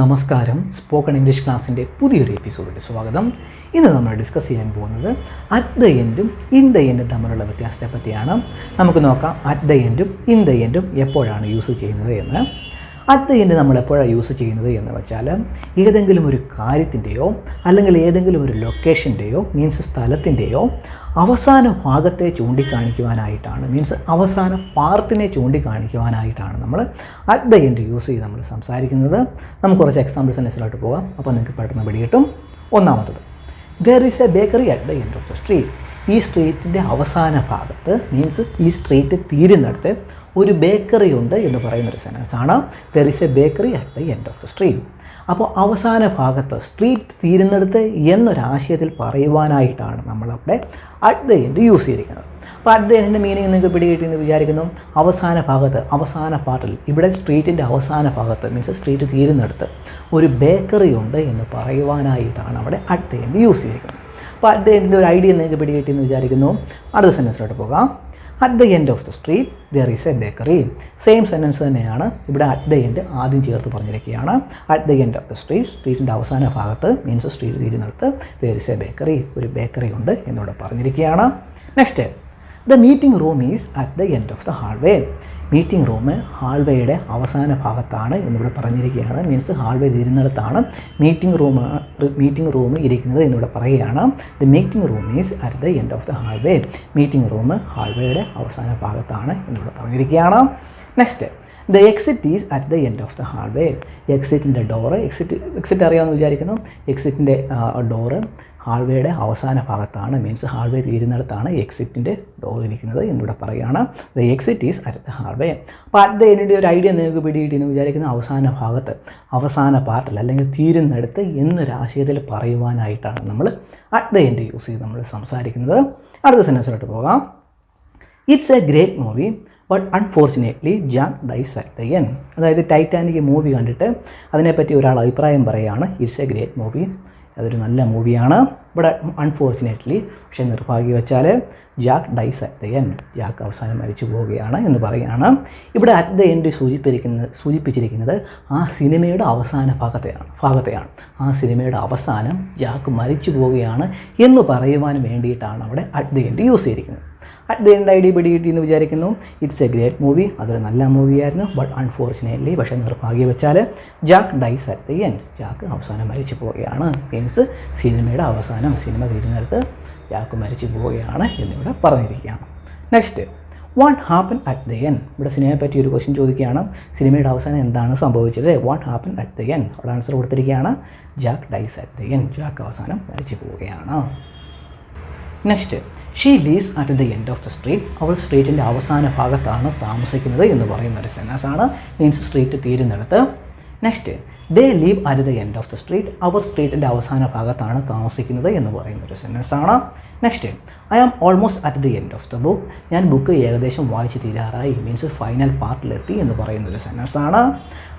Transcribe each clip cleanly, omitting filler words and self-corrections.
നമസ്കാരം. Spoken English ക്ലാസ്സിൻ്റെ പുതിയൊരു എപ്പിസോഡിൽ സ്വാഗതം. ഇന്ന് നമ്മൾ ഡിസ്കസ് ചെയ്യാൻ പോകുന്നത് അറ്റ് ദ എൻഡും ഇൻ ദ എൻഡും തമ്മിലുള്ള വ്യത്യാസത്തെ പറ്റിയാണ്. നമുക്ക് നോക്കാം അറ്റ് ദ എൻഡും ഇൻ ദ എൻഡും എപ്പോഴാണ് യൂസ് ചെയ്യുന്നത് എന്ന്. അറ്റ് ദ എൻഡ് നമ്മൾ എപ്പോഴാണ് യൂസ് ചെയ്യുന്നത് എന്ന് വെച്ചാൽ ഏതെങ്കിലും ഒരു കാര്യത്തിൻ്റെയോ അല്ലെങ്കിൽ ഏതെങ്കിലും ഒരു ലൊക്കേഷൻ്റെയോ മീൻസ് സ്ഥലത്തിൻ്റെയോ അവസാന ഭാഗത്തെ ചൂണ്ടിക്കാണിക്കുവാനായിട്ടാണ്, മീൻസ് അവസാന പാർട്ടിനെ ചൂണ്ടിക്കാണിക്കുവാനായിട്ടാണ് നമ്മൾ അറ്റ് ദ എൻഡ് യൂസ് ചെയ്ത് നമ്മൾ സംസാരിക്കുന്നത്. നമുക്ക് കുറച്ച് എക്സാമ്പിൾസ് മനസ്സിലോട്ട് പോകാം, അപ്പോൾ നിങ്ങൾക്ക് പെട്ടെന്ന് പിടികിട്ടും. ഒന്നാമത്തത്, there is a bakery at the end of the street. ഈ സ്ട്രീറ്റിൻ്റെ അവസാന ഭാഗത്ത് മീൻസ് ഈ സ്ട്രീറ്റ് തീരുന്നിടത്ത് ഒരു ബേക്കറി ഉണ്ട് എന്ന് പറയുന്നൊരു സെൻറ്റൻസാണ് there is a bakery at the end of the street. അപ്പോൾ അവസാന ഭാഗത്ത് സ്ട്രീറ്റ് തീരുന്നിടത്ത് എന്നൊരാശയത്തിൽ പറയുവാനായിട്ടാണ് നമ്മളവിടെ അറ്റ് ദ എൻഡ് യൂസ് ചെയ്തിരിക്കുന്നത്. അപ്പോൾ അറ്റ് ദ എൻഡിൻ്റെ മീനിങ് നിങ്ങൾക്ക് പിടികിട്ടിയെന്ന് വിചാരിക്കുന്നു. അവസാന ഭാഗത്ത്, അവസാന പാർട്ടിൽ, ഇവിടെ സ്ട്രീറ്റിൻ്റെ അവസാന ഭാഗത്ത് മീൻസ് സ്ട്രീറ്റ് തീരുന്നിടത്ത് ഒരു ബേക്കറി ഉണ്ട് എന്ന് പറയുവാനായിട്ടാണ് അവിടെ അറ്റ് ദ എൻഡ് യൂസ് ചെയ്തിരിക്കുന്നത്. അപ്പോൾ അറ്റ് ദ എൻഡിൻ്റെ ഒരു ഐഡിയ നിങ്ങൾക്ക് പിടികിട്ടിയെന്ന് വിചാരിക്കുന്നു. അടുത്ത സെൻറ്റൻസിലോട്ട് പോകാം. At the end of the street there is a bakery. Same sentence തന്നെയാണ് ഇവിടെ അറ്റ് ദ എൻഡ് ആദ്യം ചേർത്ത് പറഞ്ഞിരിക്കുകയാണ്. At the end of the street, സ്ട്രീറ്റിൻ്റെ അവസാന ഭാഗത്ത് മീൻസ് സ്ട്രീറ്റ് തീരുന്നിടത്ത് ദർ ഈസ് എ ബേക്കറി, ഒരു ബേക്കറി ഉണ്ട് എന്നിവിടെ പറഞ്ഞിരിക്കുകയാണ്. Next, the meeting room is at the end of the hallway. Meeting room ഹാൾവേയുടെ അവസാന ഭാഗത്താണ് എന്നിവിടെ പറഞ്ഞിരിക്കുകയാണ്. മീൻസ് ഹാൾവേ തീരുന്നിടത്താണ് മീറ്റിംഗ് റൂം ഇരിക്കുന്നത് എന്നിവിടെ പറയുകയാണ്. The meeting room is at the end of the hallway. Meeting room ഹാൾവേയുടെ അവസാന ഭാഗത്താണ് എന്നിവിടെ പറഞ്ഞിരിക്കുകയാണ്. Next, the exit is at the end of the hallway. എക്സിറ്റിൻ്റെ ഡോറ്, എക്സിറ്റ് അറിയാമെന്ന് വിചാരിക്കുന്നു. എക്സിറ്റിൻ്റെ ഡോറ് ഹാൾവേയുടെ അവസാന ഭാഗത്താണ്, മീൻസ് ഹാൾവേ തീരുന്നിടത്താണ് എക്സിറ്റിൻ്റെ ഡോർ ഇരിക്കുന്നത് എന്നിവിടെ പറയുകയാണ്. The exit is at the hallway. അപ്പോൾ അറ്റ് ദ എൻഡിൻ്റെ ഒരു ഐഡിയ നിങ്ങൾക്ക് പിടികിട്ടിയെന്ന് വിചാരിക്കുന്നു. അവസാന ഭാഗത്ത്, അവസാന പാർട്ടിൽ അല്ലെങ്കിൽ തീരുന്നിടത്ത് എന്നൊരാശയത്തിൽ പറയുവാനായിട്ടാണ് നമ്മൾ അറ്റ് ദ എൻഡ് യൂസ് ചെയ്ത് നമ്മൾ സംസാരിക്കുന്നത്. അടുത്ത സെൻറ്റൻസിലോട്ട് പോകാം. It's a great movie but unfortunately Jack dies at the end. അതായത് ടൈറ്റാനിക് മൂവി കണ്ടിട്ട് അതിനെപ്പറ്റി ഒരാൾ അഭിപ്രായം പറയുകയാണ്. ഇറ്റ്സ് എ ഗ്രേറ്റ് മൂവി, അതൊരു നല്ല മൂവിയാണ്. ബട്ട് അൺഫോർച്ചുനേറ്റ്ലി, പക്ഷേ നിർഭാഗ്യവശാൽ Jack dies at the end, Jack അവസാനം മരിച്ചു പോവുകയാണ് എന്ന് പറയുകയാണ്. ഇവിടെ അറ്റ് ദ എൻഡ് സൂചിപ്പിച്ചിരിക്കുന്നത് ആ സിനിമയുടെ അവസാന ഭാഗത്തെയാണ്. ആ സിനിമയുടെ അവസാനം ജാക്ക് മരിച്ചു പോവുകയാണ് എന്ന് പറയുവാൻ വേണ്ടിയിട്ടാണ് അവിടെ അറ്റ് ദ എൻഡ് യൂസ് ചെയ്തിരിക്കുന്നത്. അറ്റ് ദ എൻഡ് ഐഡിയ പിടികിട്ടി എന്ന് വിചാരിക്കുന്നു. ഇറ്റ്സ് എ ഗ്രേറ്റ് മൂവി, അതൊരു നല്ല മൂവിയായിരുന്നു. ബട്ട് അൺഫോർച്ചുനേറ്റ്ലി, പക്ഷേ നിർഭാഗ്യവശാൽ Jack dies at the end, Jack അവസാനം മരിച്ചു പോവുകയാണ്. മീൻസ് സിനിമയുടെ അവസാനം, സിനിമ തീരുന്നിടത്ത് ജാക്ക് മരിച്ചു പോവുകയാണ് എന്നിവിടെ പറഞ്ഞിരിക്കുകയാണ്. Next, what happen at the end. ഇവിടെ സിനിമയെ പറ്റി ഒരു ക്വസ്റ്റ്യൻ ചോദിക്കുകയാണ്. സിനിമയുടെ അവസാനം എന്താണ് സംഭവിച്ചത്? What happen at the end. അവിടെ ആൻസർ കൊടുത്തിരിക്കുകയാണ് Jack dies at the end, Jack അവസാനം മരിച്ചു പോവുകയാണ്. Next, she leaves at the end of the street. അവൾ സ്ട്രീറ്റിൻ്റെ അവസാന ഭാഗത്താണ് താമസിക്കുന്നത് എന്ന് പറയുന്ന ഒരു സെൻറ്റൻസാണ്, മീൻസ് സ്ട്രീറ്റ് തീരുന്നിടത്ത്. Next, they leave at the end of the street. അവർ സ്ട്രീറ്റിൻ്റെ അവസാന ഭാഗത്താണ് താമസിക്കുന്നത് എന്ന് പറയുന്നൊരു സെൻറ്റൻസാണ്. Next, I am almost at the end of the book. ഞാൻ ബുക്ക് ഏകദേശം വായിച്ച് തീരാറായി, മീൻസ് ഫൈനൽ പാർട്ടിലെത്തി എന്ന് പറയുന്നൊരു സെൻറ്റൻസാണ്.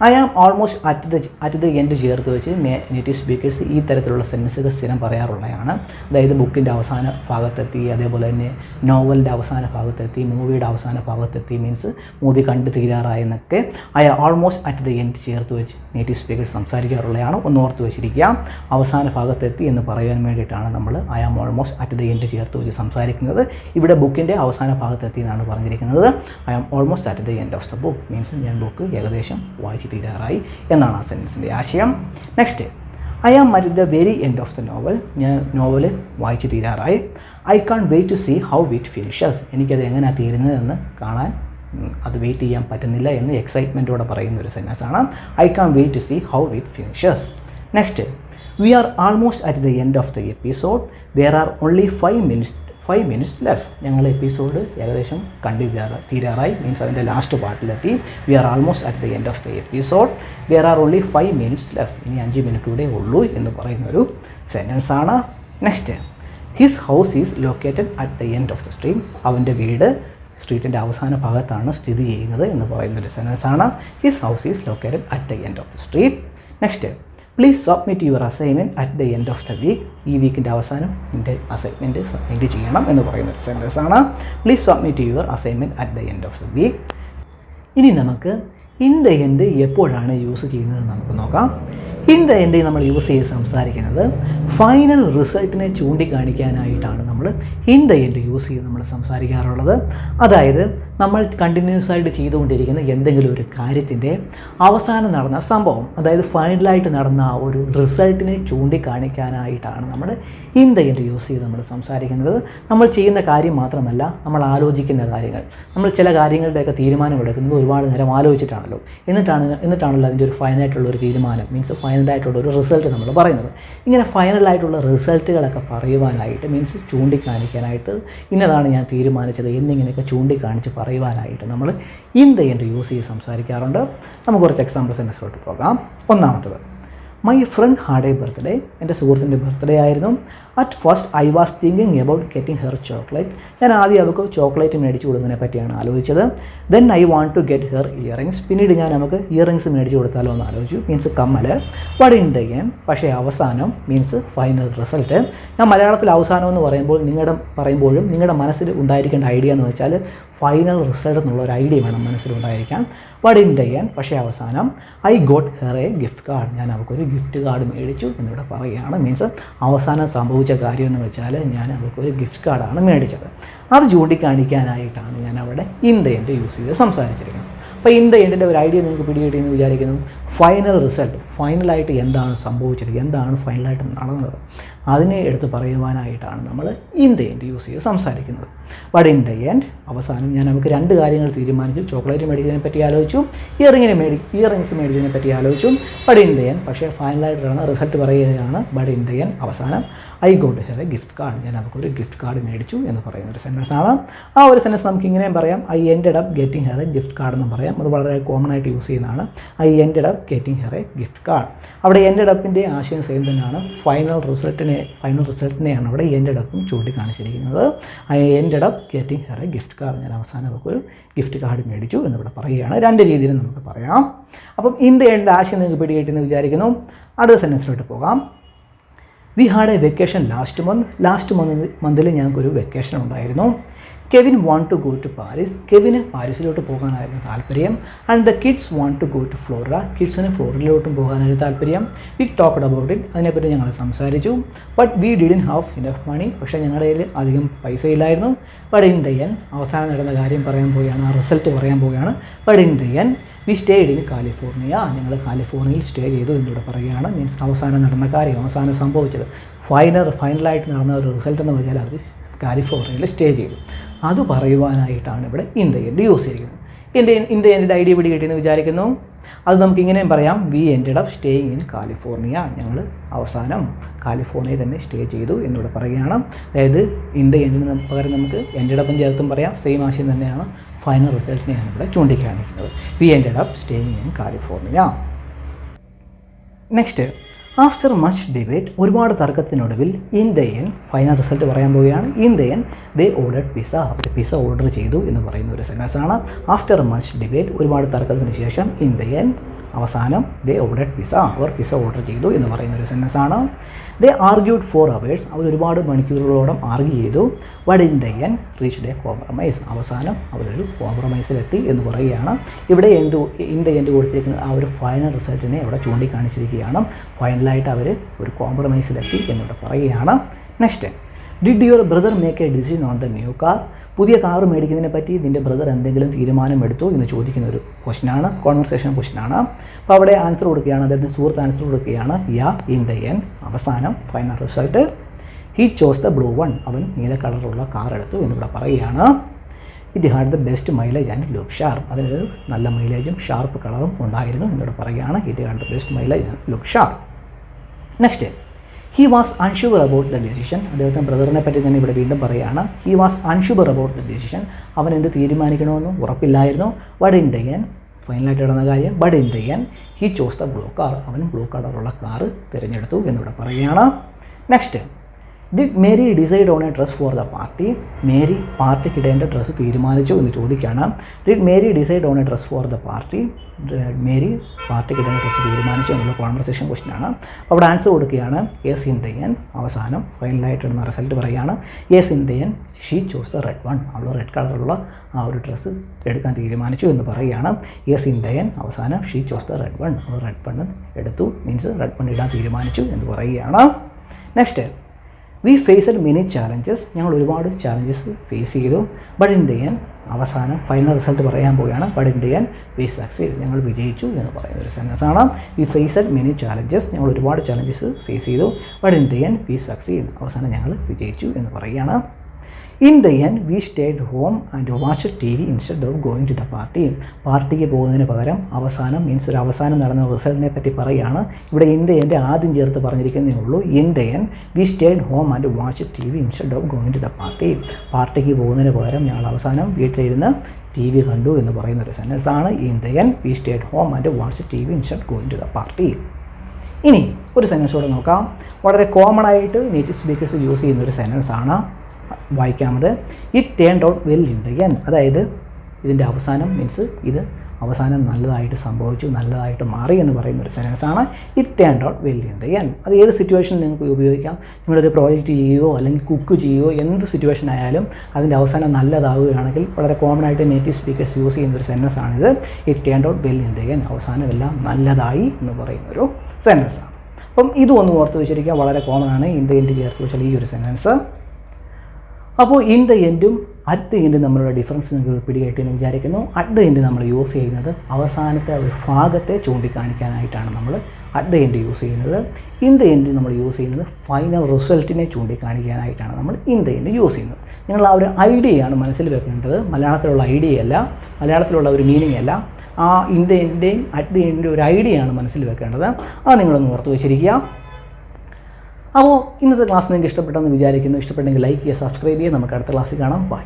I am almost at the end ചേർത്ത് വെച്ച് നേറ്റീവ് സ്പീക്കേഴ്സ് ഈ തരത്തിലുള്ള സെൻറ്റൻസുകൾ സ്ഥിരം പറയാറുള്ളതാണ്. അതായത് ബുക്കിൻ്റെ അവസാന ഭാഗത്തെത്തി, അതേപോലെ തന്നെ നോവലിൻ്റെ അവസാന ഭാഗത്തെത്തി, മൂവിയുടെ അവസാന ഭാഗത്തെത്തി, മീൻസ് മൂവി കണ്ട് തീരാറായെന്നൊക്കെ I am almost at the end ചേർത്ത് വെച്ച് നേറ്റീവ് സ്പീക്കേഴ്സ് സംസാരിക്കാറുള്ളതാണ്. ഒന്ന് ഓർത്ത് വെച്ചിരിക്കുക. അവസാന ഭാഗത്തെത്തി എന്ന് പറയാൻ വേണ്ടിയിട്ടാണ് നമ്മൾ I am almost at the end ചേർത്ത് വെച്ച് സംസാരിക്കുന്നത്. ഇവിടെ ബുക്കിൻ്റെ അവസാന ഭാഗത്തെത്തി എന്നാണ് പറഞ്ഞിരിക്കുന്നത്. I am almost at the end of the book, means ഞാൻ ബുക്ക് ഏകദേശം വായിച്ച് തീരാറായി എന്നാണ് ആ സെൻറ്റൻസിൻ്റെ ആശയം. Next, I am at the very end of the novel. ഞാൻ നോവൽ വായിച്ച് തീരാറായി. I can't wait to see how it finishes. എനിക്കത് എങ്ങനെയാണ് തീരുന്നതെന്ന് കാണാൻ, അത് വെയിറ്റ് ചെയ്യാൻ പറ്റുന്നില്ല എന്ന് എക്സൈറ്റ്മെൻറ്റോടെ പറയുന്ന ഒരു സെൻറ്റൻസാണ്. I can't wait to see how it finishes. Next, we are almost at the end of the episode. There are only 5 minutes left. ഞങ്ങൾ എപ്പിസോഡ് ഏകദേശം തീരാറായി, മീൻസ് അതിൻ്റെ ലാസ്റ്റ് പാർട്ടിലെത്തി. We are almost at the end of the episode. There are only 5 minutes left. ഇനി 5 minute കൂടെ ഉള്ളൂ എന്ന് പറയുന്നൊരു സെൻറ്റൻസാണ്. Next, his house is located at the end of the street. അവൻ്റെ വീട് സ്ട്രീറ്റിൻ്റെ അവസാന ഭാഗത്താണ് സ്ഥിതി ചെയ്യുന്നത് എന്ന് പറയുന്നൊരു സെൻറ്റൻസാണ്. His house is located at the end of the street. Next, please submit your assignment at the end of the week. ഈ വീക്കിൻ്റെ അവസാനം എൻ്റെ അസൈൻമെൻറ്റ് സബ്മിറ്റ് ചെയ്യണം എന്ന് പറയുന്നൊരു സെൻറ്റൻസാണ്. Please submit your assignment at the end of the week. ഇനി നമുക്ക് ഇൻ ദ എൻഡ് എപ്പോഴാണ് യൂസ് ചെയ്യുന്നത് നമുക്ക് നോക്കാം. ഇൻ ദ എൻഡ് നമ്മൾ യൂസ് ചെയ്ത് സംസാരിക്കുന്നത് ഫൈനൽ റിസൾട്ടിനെ ചൂണ്ടിക്കാണിക്കാനായിട്ടാണ് നമ്മൾ ഇൻ ദ എൻഡ് യൂസ് ചെയ്ത് നമ്മൾ സംസാരിക്കാറുള്ളത്. അതായത് നമ്മൾ കണ്ടിന്യൂസ് ആയിട്ട് ചെയ്തുകൊണ്ടിരിക്കുന്ന എന്തെങ്കിലും ഒരു കാര്യത്തിൻ്റെ അവസാനം നടന്ന സംഭവം, അതായത് ഫൈനലായിട്ട് നടന്ന ആ ഒരു റിസൾട്ടിനെ ചൂണ്ടിക്കാണിക്കാനായിട്ടാണ് നമ്മൾ ഇൻ ദ എൻഡ് യൂസ് ചെയ്ത് നമ്മൾ സംസാരിക്കുന്നത്. നമ്മൾ ചെയ്യുന്ന കാര്യം മാത്രമല്ല, നമ്മൾ ആലോചിക്കുന്ന കാര്യങ്ങൾ, നമ്മൾ ചില കാര്യങ്ങളുടെയൊക്കെ തീരുമാനമെടുക്കുന്നത് ഒരുപാട് നേരം ആലോചിച്ചിട്ടാണല്ലോ, എന്നിട്ടാണല്ലോ അതിൻ്റെ ഒരു ഫൈനലായിട്ടുള്ളൊരു തീരുമാനം, മീൻസ് ഫൈനലായിട്ടുള്ള ഒരു റിസൾട്ട് നമ്മൾ പറയുന്നത്. ഇങ്ങനെ ഫൈനലായിട്ടുള്ള റിസൾട്ടുകളൊക്കെ പറയുവാനായിട്ട്, മീൻസ് ചൂണ്ടിക്കാണിക്കാനായിട്ട്, ഇന്നതാണ് ഞാൻ തീരുമാനിച്ചത് എന്നിങ്ങനെയൊക്കെ ചൂണ്ടിക്കാണിച്ച് പറയുവാനായിട്ട് നമ്മൾ ഇൻ ദ എൻഡ് യൂസ് ചെയ്ത് സംസാരിക്കാറുണ്ട്. നമുക്ക് കുറച്ച് എക്സാമ്പിൾസ് സെൻറ്റൻസിലോട്ട് പോകാം. ഒന്നാമത്തത്, my friend had a birthday. എൻ്റെ സുഹൃത്തിൻ്റെ ബർത്ത്ഡേ ആയിരുന്നു. At first I was thinking about getting her chocolate. ഞാൻ ആദ്യം അവൾക്ക് ചോക്ലേറ്റ് മേടിച്ചു കൊടുക്കുന്നതിനെ പറ്റിയാണ് ആലോചിച്ചത്. Then I want to get her earrings. പിന്നീട് ഞാൻ നമുക്ക് ഇയറിങ്സ് മേടിച്ചു കൊടുത്താലോ എന്ന് ആലോചിച്ചു, മീൻസ് കമ്മൽ. ബട്ട് ഇൻ ദ എൻഡ്, പക്ഷേ അവസാനം, മീൻസ് ഫൈനൽ റിസൾട്ട്. ഞാൻ മലയാളത്തിൽ അവസാനം എന്ന് പറയുമ്പോഴും നിങ്ങളുടെ മനസ്സിൽ ഉണ്ടായിരിക്കേണ്ട ഐഡിയ എന്ന് വെച്ചാൽ ഫൈനൽ റിസൾട്ട് എന്നുള്ള ഒരു ഐഡിയ വേണം മനസ്സിലുണ്ടായിരിക്കാൻ. ബട്ട് ഇൻ ദ എൻഡ്, പക്ഷേ അവസാനം, I got her a gift card. ഞാൻ അവൾക്കൊരു ഗിഫ്റ്റ് കാർഡ് മേടിച്ചു എന്നിവിടെ പറയുകയാണ്. മീൻസ് അവസാനം സംഭവിച്ച കാര്യം എന്ന് വെച്ചാൽ ഞാൻ അവൾക്കൊരു ഗിഫ്റ്റ് കാർഡാണ് മേടിച്ചത്. അത് ചൂണ്ടിക്കാണിക്കാനായിട്ടാണ് ഞാൻ അവിടെ ഇൻ ദ എൻഡ് യൂസ് ചെയ്ത് സംസാരിച്ചിരിക്കുന്നത്. അപ്പോൾ ഇൻ ദ എൻഡിൻ്റെ ഒരു ഐഡിയ നിങ്ങൾക്ക് പിടികിട്ടിയെന്ന് വിചാരിക്കുന്നു. ഫൈനൽ റിസൾട്ട്, ഫൈനലായിട്ട് എന്താണ് സംഭവിച്ചത്, എന്താണ് ഫൈനലായിട്ട് നടന്നത്, അതിനെ എടുത്ത് പറയുവാനായിട്ടാണ് നമ്മൾ ഇൻ ദ എൻഡ് യൂസ് ചെയ്ത് സംസാരിക്കുന്നത്. ബട്ട് ഇൻ ദ എൻഡ്, അവസാനം ഞാൻ നമുക്ക് രണ്ട് കാര്യങ്ങൾ തീരുമാനിച്ചു. ചോക്ലേറ്റ് മേടിക്കുന്നതിനെ പറ്റി ആലോചിച്ചു, ഇയറിങ്സ് മേടിക്കുന്നതിനെ പറ്റി ആലോചിച്ചു. ബട്ട് ഇൻ ദ എൻഡ്, പക്ഷേ ഫൈനലായിട്ടാണ് റിസൾട്ട് പറയുകയാണ്. ബട്ട് ഇൻ ദ എൻഡ്, അവസാനം, I got her a gift card. ഞാൻ നമുക്കൊരു ഗിഫ്റ്റ് കാർഡ് മേടിച്ചു എന്ന് പറയുന്ന ഒരു സെൻറ്റൻസ് ആണ്. ആ ഒരു സെൻറ്റൻസ് നമുക്ക് ഇങ്ങനെയും പറയാം, I ended up getting her a gift card എന്നും പറയാം. അത് വളരെ കോമൺ ആയിട്ട് യൂസ് ചെയ്യുന്നതാണ്. I ended up getting her a gift card. അവിടെ എൻഡഡ് അപ്പിൻ്റെ ആശയം സെയിം തന്നെയാണ്. ഫൈനൽ റിസൾട്ടിനെയാണ് അവിടെ എൻഡഡ് അപ്പും ചൂണ്ടിക്കാണിച്ചിരിക്കുന്നത്. I ended up getting her a gift card. ഞാൻ അവസാനം നമുക്കൊരു ഗിഫ്റ്റ് കാർഡ് മേടിച്ചു എന്നിവിടെ പറയുകയാണ്. രണ്ട് രീതിയിൽ നമുക്ക് പറയാം. അപ്പം ഇൻ ദ എൻഡ് ആശയം നിങ്ങൾക്ക് പിടികിട്ടിയെന്ന് വിചാരിക്കുന്നു. അടുത്ത സെൻറ്റൻസിലോട്ട് പോകാം. We had a vacation last മന്തിൽ ഞങ്ങൾക്കൊരു വെക്കേഷൻ ഉണ്ടായിരുന്നു. Kevin want to go to Paris. കെവിന് പാരീസിലോട്ട് പോകാനായിരുന്നു താല്പര്യം. And the kids want to go to Florida. കിഡ്സിന് ഫ്ലോറിഡയിലോട്ടും പോകാനായിരുന്നു താല്പര്യം. We talked about it. അതിനെപ്പറ്റി ഞങ്ങൾ സംസാരിച്ചു. But we didn't have enough money. പക്ഷേ ഞങ്ങളുടെ കയ്യിൽ അധികം പൈസ ഇല്ലായിരുന്നു. ബട്ട് ഇൻ ദ എൻഡ്, അവസാനം നടന്ന കാര്യം പറയാൻ പോവുകയാണ്, ആ റിസൾട്ട് പറയാൻ പോവുകയാണ്. But in the end, we stayed in California. ഞങ്ങൾ കാലിഫോർണിയയിൽ സ്റ്റേ ചെയ്തു എന്നിവിടെ പറയുകയാണ്. മീൻസ് അവസാനം നടന്ന കാര്യം, അവസാനം സംഭവിച്ചത്, ഫൈനലായിട്ട് നടന്ന ഒരു റിസൾട്ട് എന്ന് വെച്ചാൽ അവർ കാലിഫോർണിയയിൽ സ്റ്റേ ചെയ്തു. അത് പറയുവാനായിട്ടാണ് ഇവിടെ ഇൻ ദ എൻഡ് യൂസ് ചെയ്തിരിക്കുന്നത്. ഇൻ ദ എൻഡിൻ്റെ ഐഡിയ പിടികിട്ടിയെന്ന് വിചാരിക്കുന്നു. അത് നമുക്ക് ഇങ്ങനെയും പറയാം, we ended up staying in California. ഞങ്ങൾ അവസാനം കാലിഫോർണിയയിൽ തന്നെ സ്റ്റേ ചെയ്തു എന്നിവിടെ പറയുകയാണ്. അതായത് ഇൻ ദ എൻഡിന് പകരം നമുക്ക് എൻഡഡ് അപ്പും ചേർത്തും പറയാം. സെയിം ആശയം തന്നെയാണ്. ഫൈനൽ റിസൾട്ടിനെയാണ് ഇവിടെ ചൂണ്ടിക്കാണിക്കുന്നത്. We ended up staying in California. Next, after much debate, ഒരുപാട് തർക്കത്തിനൊടുവിൽ in the end, final result പറയാൻ പോവുകയാണ്. In the end they ordered pizza. അവർ പിസ്സ ഓർഡർ ചെയ്തു എന്ന് പറയുന്ന ഒരു സെൻറ്റൻസ് ആണ്. ആഫ്റ്റർ മച്ച് ഡിബേറ്റ്, ഒരുപാട് തർക്കത്തിന് ശേഷം ഇൻ ദ എൻഡ്, അവസാനം ദേ ഓർഡർഡ് പിസ്സ. അവർ പിസ്സ ഓർഡർ ചെയ്തു എന്ന് പറയുന്ന ഒരു സെൻറ്റൻസ് ആണ്. ദേ ആർഗ്യൂഡ് 4 hours. അവർ ഒരുപാട് മണിക്കൂറുകളോളം ആർഗ്യൂ ചെയ്തു. But in the end reached A compromise. അവസാനം അവരൊരു കോംപ്രമൈസിലെത്തി എന്ന് പറയുകയാണ്. ഇവിടെ ഇൻ ദ എൻഡ് കൊടുത്തിരിക്കുന്ന ആ ഒരു ഫൈനൽ റിസൾട്ടിനെ അവിടെ ചൂണ്ടിക്കാണിച്ചിരിക്കുകയാണ്. ഫൈനലായിട്ട് അവർ ഒരു കോംപ്രമൈസിലെത്തി എന്നിവിടെ പറയുകയാണ്. Next, did your brother make A decision on the new car. പുതിയ കാർ മേടിക്കുന്നതിനെ പറ്റി നിൻ്റെ ബ്രദർ എന്തെങ്കിലും തീരുമാനം എടുത്തു എന്ന് ചോദിക്കുന്ന ഒരു ക്വസ്റ്റ്യനാണ്, കോൺവെർസേഷൻ ക്വസ്റ്റ്യനാണ്. അപ്പോൾ അവിടെ ആൻസർ കൊടുക്കുകയാണ്, അദ്ദേഹത്തിന് സുഹൃത്ത് ആൻസർ കൊടുക്കുകയാണ്. യാ ഇൻ ദ എൻഡ്, അവസാനം final result, he chose the blue one. അവൻ നീല കളറുള്ള കാർ എടുത്തു എന്നിവിടെ പറയുകയാണ്. It had the best mileage and look sharp. അതിനൊരു നല്ല മൈലേജും ഷാർപ്പ് കളറും ഉണ്ടായിരുന്നു എന്നിവിടെ പറയുകയാണ്. It had the best mileage and look sharp. Next, he was unsure about the decision. അദ്ദേഹത്തിൻ്റെ ബ്രദറിനെ പറ്റി തന്നെ ഇവിടെ വീണ്ടും പറയുകയാണ്. He was unsure about the decision. അവൻ എന്ത് തീരുമാനിക്കണമെന്ന് ഉറപ്പില്ലായിരുന്നു. ബട്ട് ഇൻ ദ എൻഡ്, ഫൈനലായിട്ട് നടന്ന കാര്യം, but in the end he chose the blue car. അവൻ ബ്ലൂ കളറുള്ള കാറ് തിരഞ്ഞെടുത്തു എന്നിവിടെ പറയുകയാണ്. Next, did Mary decide on A dress for the party? Mary പാർട്ടിക്ക് ഇടേണ്ട ഡ്രസ്സ് തീരുമാനിച്ചു എന്ന് ചോദിക്കുകയാണ്. Did Mary decide on A dress for the party? Mary പാർട്ടിക്ക് ഇടേണ്ട ഡ്രസ്സ് തീരുമാനിച്ചു എന്നുള്ള കോൺവെർസേഷൻ ക്വസ്റ്റ്യനാണ്. അപ്പോൾ അവിടെ ആൻസർ കൊടുക്കുകയാണ് യെസ് ഇൻ ദ എൻഡ്. അവസാനം ഫൈനലായിട്ട് ഇടുന്ന റിസൾട്ട് പറയുകയാണ് yes in the end she chose the red one. അവൾ റെഡ് കളറുള്ള ആ ഒരു ഡ്രസ്സ് എടുക്കാൻ തീരുമാനിച്ചു എന്ന് പറയുകയാണ്. യെസ് ഇൻ ദ എൻഡ് അവസാനം she chose the red one. അവൾ റെഡ് വൺ എടുത്തു, മീൻസ് റെഡ് വൺ ഇടാൻ തീരുമാനിച്ചു എന്ന് പറയുകയാണ്. Next, we faced many challenges. ഞങ്ങൾ ഒരുപാട് ചാലഞ്ചസ് ഫേസ് ചെയ്തു. ബട്ട് ഇൻ ദ എൻഡ് അവസാനം ഫൈനൽ റിസൾട്ട് പറയാൻ പോവുകയാണ്. But in the end we succeed. ഞങ്ങൾ വിജയിച്ചു എന്ന് പറയുന്ന ഒരു സെൻറ്റൻസ് ആണ്. We faced many challenges. ഞങ്ങൾ ഒരുപാട് ചാലഞ്ചസ് ഫേസ് ചെയ്തു. But in the end we succeed. അവസാനം ഞങ്ങൾ വിജയിച്ചു എന്ന് പറയുകയാണ്. In the end we stayed home and watch TV instead of going to the party. പാർട്ടിക്ക് പോകുന്നതിന് പകരം അവസാനം മീൻസ് ഒരു അവസാനം നടന്ന റിസൾട്ടിനെ പറ്റി പറയുകയാണ്. ഇവിടെ ഇൻ ദ എൻഡ് ആദ്യം ചേർത്ത് പറഞ്ഞിരിക്കുന്നേ ഉള്ളൂ. In the end we stayed home and watch TV instead of going to the party. പാർട്ടിക്ക് പോകുന്നതിന് പകരം ഞങ്ങൾ അവസാനം വീട്ടിലിരുന്ന് TV കണ്ടു എന്ന് പറയുന്ന ഒരു സെൻറ്റൻസ് ആണ്. In the end we stayed home and watch TV instead going to the party. ഇനി ഒരു സെൻറ്റൻസ് കൂടെ നോക്കാം. വളരെ കോമൺ ആയിട്ട് നേറ്റീവ് സ്പീക്കേഴ്സ് യൂസ് ചെയ്യുന്ന ഒരു സെൻറ്റൻസ് ആണ്. വായിക്കാമത്. It turned out well in the end. അതായത് ഇതിൻ്റെ അവസാനം മീൻസ് ഇത് അവസാനം നല്ലതായിട്ട് സംഭവിച്ചു, നല്ലതായിട്ട് മാറി എന്ന് പറയുന്ന ഒരു സെൻറ്റൻസ് ആണ്. It turned out well in the end. അത് ഏത് സിറ്റുവേഷനിൽ നിങ്ങൾക്ക് ഉപയോഗിക്കാം. നിങ്ങളൊരു പ്രോജക്റ്റ് ചെയ്യുകയോ അല്ലെങ്കിൽ കുക്ക് ചെയ്യുകയോ എന്ത് സിറ്റുവേഷൻ ആയാലും അതിൻ്റെ അവസാനം നല്ലതാവുകയാണെങ്കിൽ വളരെ കോമൺ ആയിട്ട് നേറ്റീവ് സ്പീക്കേഴ്സ് യൂസ് ചെയ്യുന്ന ഒരു സെൻറ്റൻസ് ആണിത്. It turned out well in the end. അവസാനം എല്ലാം നല്ലതായി എന്ന് പറയുന്നൊരു സെൻറ്റൻസ് ആണ്. അപ്പം ഇതും ഒന്ന് ഓർത്ത് വെച്ചിരിക്കുക. വളരെ കോമൺ ആണ് ഇൻ ദ എൻഡ് ചേർത്ത് വെച്ചാൽ ഈ ഒരു സെൻറ്റൻസ്. അപ്പോൾ ഇൻ ദ എൻഡും അറ്റ് ദ എൻഡും തമ്മിലുള്ള ഡിഫറൻസ് നിങ്ങൾക്ക് പിടികിട്ടിയെന്ന് വിചാരിക്കുന്നു. അറ്റ് ദ എൻഡ് നമ്മൾ യൂസ് ചെയ്യുന്നത് അവസാനത്തെ ഒരു ഭാഗത്തെ ചൂണ്ടിക്കാണിക്കാനായിട്ടാണ് നമ്മൾ അറ്റ് ദ എൻഡ് യൂസ് ചെയ്യുന്നത്. ഇൻ ദ എൻഡ് നമ്മൾ യൂസ് ചെയ്യുന്നത് ഫൈനൽ റിസൾട്ടിനെ ചൂണ്ടിക്കാണിക്കാനായിട്ടാണ് നമ്മൾ ഇൻ ദ എൻഡ് യൂസ് ചെയ്യുന്നത്. നിങ്ങൾ ആ ഒരു ഐഡിയയാണ് മനസ്സിൽ വെക്കേണ്ടത്. മലയാളത്തിലുള്ള ഐഡിയയല്ല, മലയാളത്തിലുള്ള ഒരു മീനിങ് അല്ല. ആ ഇൻ ദ എൻഡിൻ്റെയും അറ്റ് ദ എൻഡിൻ്റെ ഒരു ഐഡിയയാണ് മനസ്സിൽ വെക്കേണ്ടത്. അത് നിങ്ങളൊന്ന് ഓർത്ത് വെച്ചിരിക്കുക. അപ്പോൾ ഇന്നത്തെ ക്ലാസ് നിങ്ങൾക്ക് ഇഷ്ടപ്പെട്ടെന്ന് വിചാരിക്കുന്നു. ഇഷ്ടപ്പെട്ടെങ്കിൽ ലൈക്ക് ചെയ്യുക, സബ്സ്ക്രൈബ് ചെയ്യുക. നമുക്ക് അടുത്ത ക്ലാസ്സിൽ കാണാം. ബൈ.